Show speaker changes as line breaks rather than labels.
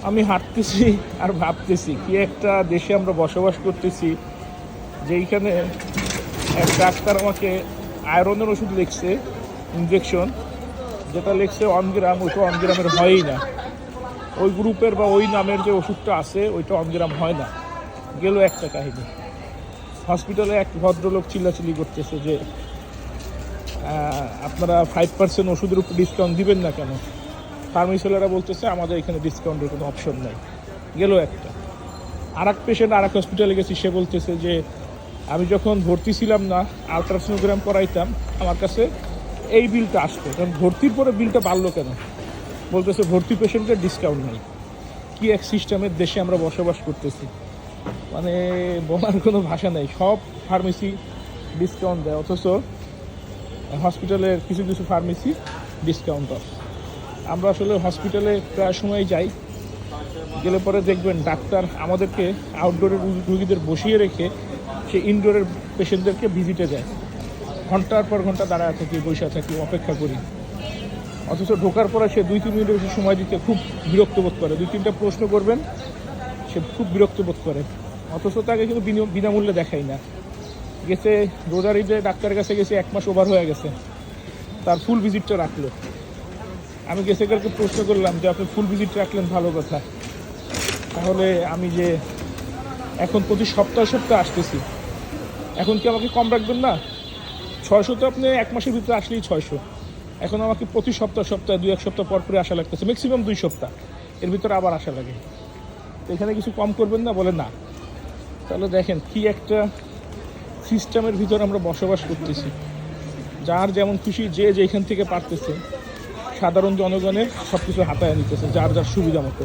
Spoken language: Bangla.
আমি হাঁটতেছি আর ভাবতেছি কি একটা দেশে আমরা বসবাস করতেছি, যেইখানে এক ডাক্তার আমাকে আয়রনের ওষুধ লিখছে, ইনজেকশন, যেটা লিখছে 1 গ্রাম, ওইটা 1 গ্রামের হয়ই না। ওই গ্রুপের বা ওই নামের যে ওষুধটা আছে ওইটা 1 গ্রাম হয় না। গেল একটা কাহিনী। হসপিটালে এক ভদ্রলোক চিল্লাচিল্লি করতেছে যে আপনারা 5% ওষুধের উপর ডিসকাউন্ট দিবেন না কেন? ফার্মেসিওয়ালারা বলতেছে আমাদের এখানে ডিসকাউন্টের কোনো অপশন নাই। গেল একটা। আর এক পেশেন্ট আর এক হসপিটালে গেছি, সে বলতেছে যে আমি যখন ভর্তি ছিলাম না, আলট্রাসোনোগ্রাম করাইতাম, আমার কাছে এই বিলটা আসতো, কারণ ভর্তির পরে বিলটা বাড়লো কেন? বলতেছে ভর্তি পেশেন্টের ডিসকাউন্ট নেই। কী এক সিস্টেমের দেশে আমরা বসবাস করতেছি, মানে বলার কোনো ভাষা নেই। সব ফার্মেসি ডিসকাউন্ট দেয়, অথচ হসপিটালের কিছু কিছু ফার্মেসি ডিসকাউন্ট দেয়। আমরা আসলে হসপিটালে প্রায় সময় যাই, গেলে পরে দেখবেন ডাক্তার আমাদেরকে আউটডোরের রুগীদের বসিয়ে রেখে সে ইনডোরের পেশেন্টদেরকে ভিজিটে যায়। ঘন্টার পর ঘন্টা দাঁড়ায় থাকি, বসে থাকি, অপেক্ষা করি। অথচ ঢোকার পরে সে 2-3 মিনিটের বেশি সময় দিতে খুব বিরক্ত বোধ করে। 2-3টা প্রশ্ন করবেন, সে খুব বিরক্ত বোধ করে। অথচ তাকে কিন্তু বিনামূল্যে দেখাই না। গেছে রোজার ঈদে ডাক্তারের কাছে গেছে, 1 মাস ওভার হয়ে গেছে, তার ফুল ভিজিটটা রাখলো। আমি গেছেকারকে প্রশ্ন করলাম যে আপনি ফুল ভিজিট রাখলেন, ভালো কথা, তাহলে আমি যে এখন প্রতি সপ্তাহে আসতেছি, এখন কি আমাকে কম রাখবেন না? 600 তো আপনি 1 মাসের ভিতরে আসলেই 600, এখন আমাকে প্রতি সপ্তাহে 2-1 সপ্তাহ পর পরে আসা লাগতেছে, ম্যাক্সিমাম 2 সপ্তাহ, এর ভিতরে আবার আসা লাগে। তো এখানে কিছু কম করবেন না? বলে না। তাহলে দেখেন কি একটা সিস্টেমের ভিতরে আমরা বসবাস করতেছি। যার যেমন খুশি, যে যেখান থেকে পারতেছে সাধারণ জনগণের সব কিছু হাতায় নিতেছে যার যার সুবিধা মতো।